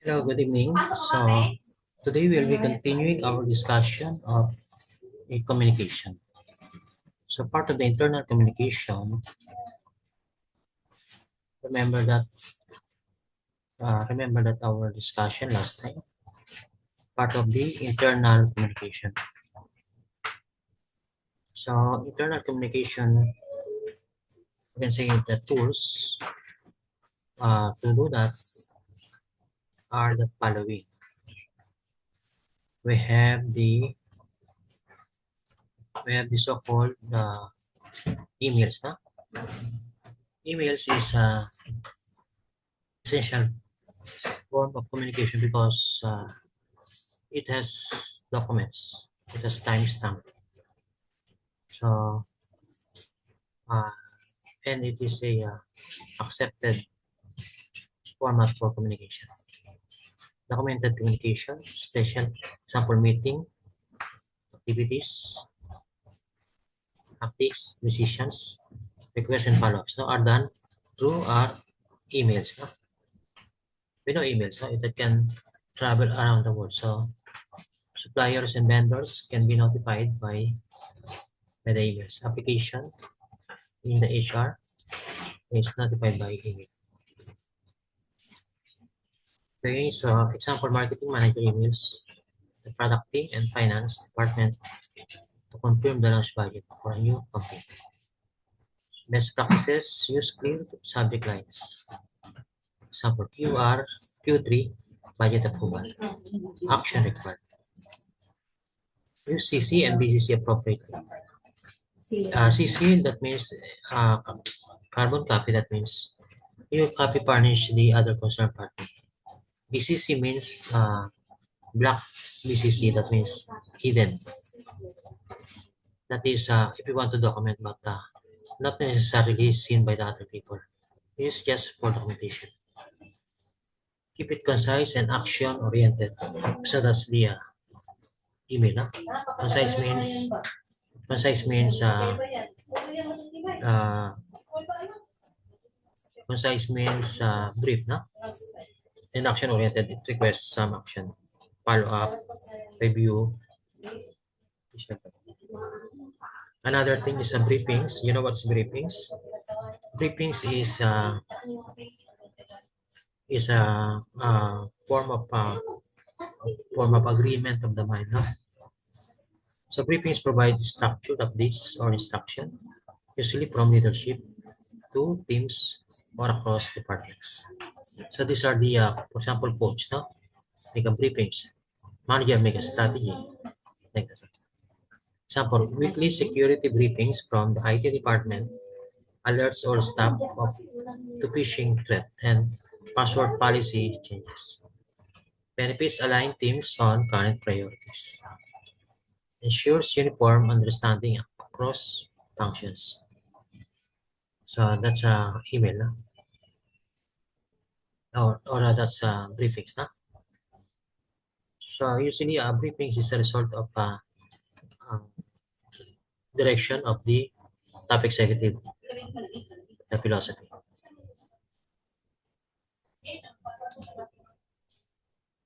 Hello, good evening. So today we'll be continuing our discussion of a communication. So part of the internal communication, remember that our discussion last time, part of the internal communication. So internal communication, you can say the tools to do that are the following. We have the so-called emails. No? Emails is essential form of communication because it has documents, it has timestamp. So, uh, and it is a accepted format for communication. Documented communication, special example meeting, activities, updates, decisions, requests and follow-ups are done through our emails. No? We know emails, no? It can travel around the world. So suppliers and vendors can be notified by the emails. Application in the HR is notified by email. Okay, so example marketing manager emails the product team and finance department to confirm the launch budget for a new campaign. Best practices use clear subject lines. Example Q3 budget approval. Action required. Use CC and BCC appropriately. CC that means uh, carbon copy, that means you copy furnish the other concerned party. BCC means black BCC, that means hidden. That is if you want to document but not necessarily seen by the other people. It's just for documentation. Keep it concise and action oriented. So that's the email. Huh? Concise means concise means uh, uh, concise means brief, no? And action oriented, it requests some action, follow up, review. Another thing is briefings. You know what's briefings? Briefings is a form of agreement of the mind. Huh? So briefings provide structured updates or instruction, usually from leadership to teams or across departments. So these are the, for example, coach, no? Make a briefings. Manager make a strategy. Like that. Example, weekly security briefings from the IT department alerts all staff of to phishing threat and password policy changes. Benefits align teams on current priorities. Ensures uniform understanding across functions. So that's a email, no? Or that's briefings. No? So usually briefings is a result of um, direction of the top executive, the philosophy.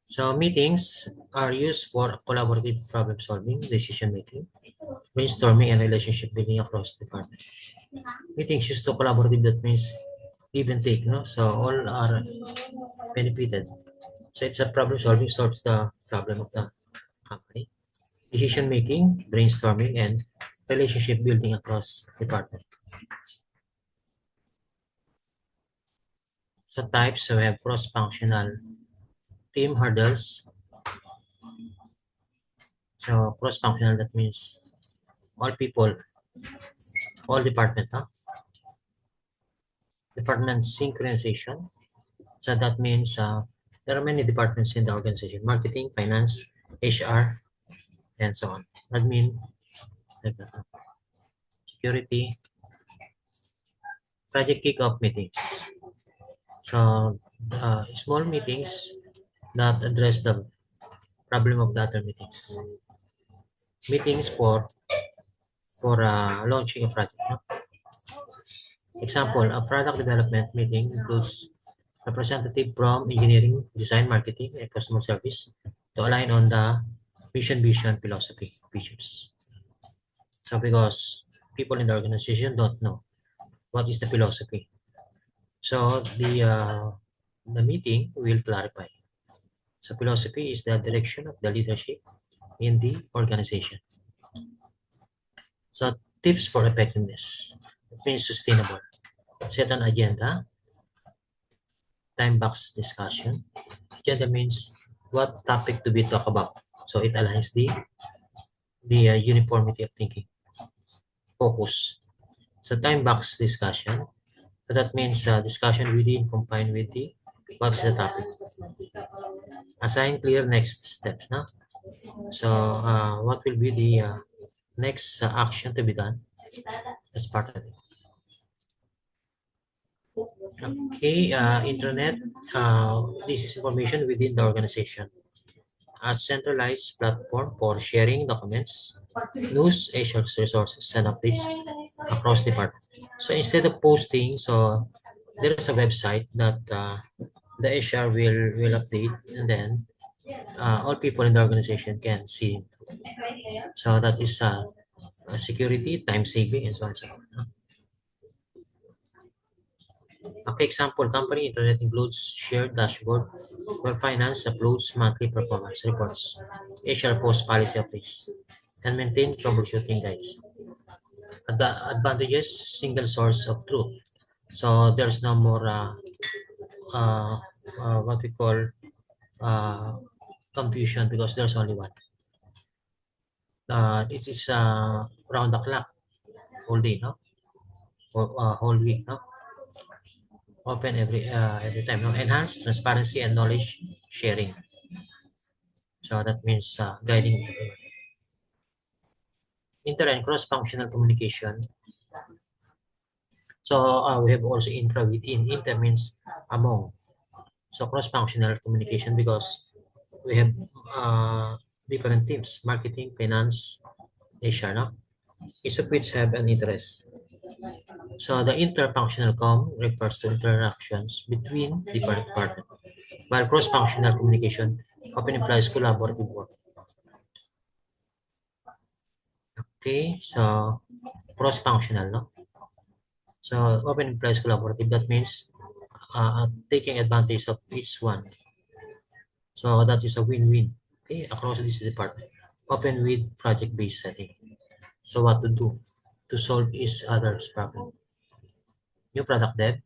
So meetings are used for collaborative problem solving, decision making, brainstorming, and relationship building across the department. Meetings used to collaborative, that means give and take, no? So all are benefited. So it's a problem solving, solves the problem of the company. Decision making, brainstorming, and relationship building across department. So types, so we have cross-functional team hurdles. So cross-functional, that means all people, all department, huh? Department synchronization. So that means there are many departments in the organization: marketing, finance, HR, and so on. Admin, like that, security, project kickoff meetings. So small meetings that address the problem of the other meetings. Meetings for launching a project. No? Example, a product development meeting includes representative from engineering, design, marketing, and customer service to align on the mission, vision, philosophy features. So because people in the organization don't know what is the philosophy, so the meeting will clarify. So philosophy is the direction of the leadership in the organization. So tips for effectiveness. It means sustainable. Set an agenda, time box discussion. Agenda means what topic to be talked about. So it aligns the uniformity of thinking. Focus. So time box discussion. So that means discussion within combined with the what is the topic. Assign clear next steps. No? So what will be the next action to be done as part of it. Okay, internet. This is information within the organization. A centralized platform for sharing documents, news, HR resources, and updates across department. So instead of posting, so there is a website that the HR will update, and then all people in the organization can see. So that is security, time saving, and so on and so on. Okay, example, company internet includes shared dashboard where finance uploads monthly performance reports, HR posts policy updates, and maintain troubleshooting guides. The advantages, single source of truth. So there's no more uh, what we call uh, confusion because there's only one. It is round the clock, whole day, no? Or whole week, no? Open every time, no? Enhance transparency and knowledge sharing. So that means guiding everyone. Inter and cross-functional communication. So we have also intra within. Inter means among. So cross-functional communication because we have different teams, marketing, finance, HR, no? Each of which have an interest. So the interfunctional com refers to interactions between different departments, while cross-functional communication often implies collaborative work. Okay, so cross-functional, no? So often implies collaborative. That means taking advantage of each one. So that is a win-win. Okay, across this department. Open with project-based setting. So what to do to solve each other's problem? New product dev,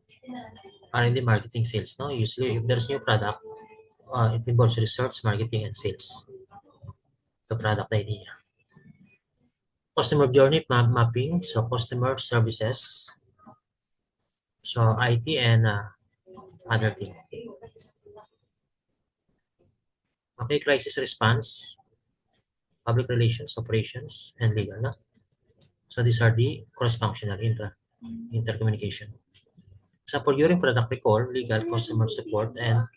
R&D, marketing, sales. No, usually if there's new product, it involves research, marketing, and sales. The product idea. Customer journey mapping. So customer services. So IT and other thing. Okay, crisis response, public relations, operations, and legal. No? So these are the cross-functional intercommunication. Example, during product recall, legal, customer support, and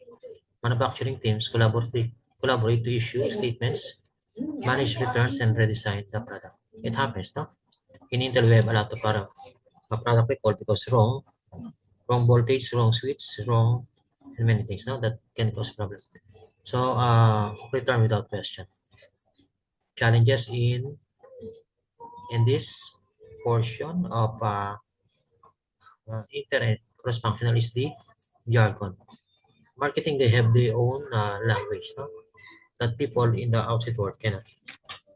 manufacturing teams collaborate to issue statements, manage returns, and redesign the product. It happens, no? In Intel, we have a lot of product recall because wrong voltage, wrong switch, wrong, and many things, no? That can cause problem. So, return without question. Challenges in this portion of internet cross-functional is the jargon. Marketing, they have their own language, no? That people in the outside world cannot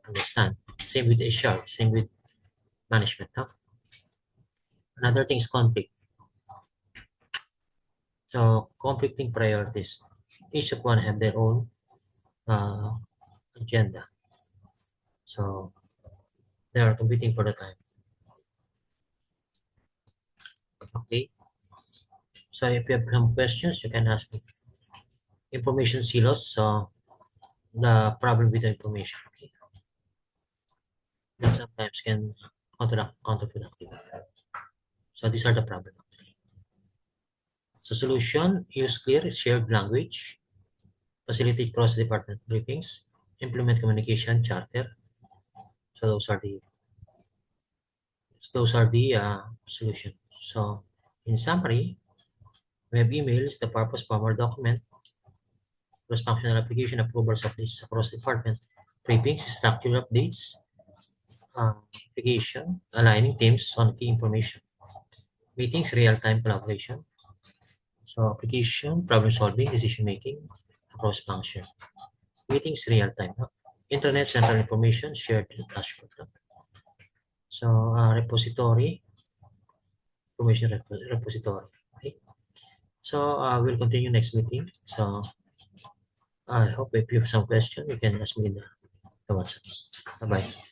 understand. Same with HR, same with management. No? Another thing is conflict. So conflicting priorities. Each of one have their own uh, agenda. So they are competing for the time. Okay. So if you have some questions, you can ask me. Information silos. So the problem with the information. Okay. That sometimes can counterproductive. So these are the problems. So solution, use clear shared language, facilitate cross-department briefings, implement communication charter. So those are the solution. So in summary, We have emails, the purpose of our document, cross-functional application approvals of this across department, briefings, structural updates, application, aligning teams on key information, meetings, real-time collaboration, so application, problem solving, decision making across function, meetings, real-time, internet, central information, shared dashboard. So repository, information repository. Okay. So we'll continue next meeting. So I hope if you have some question, you can ask me in the WhatsApp. Bye-bye.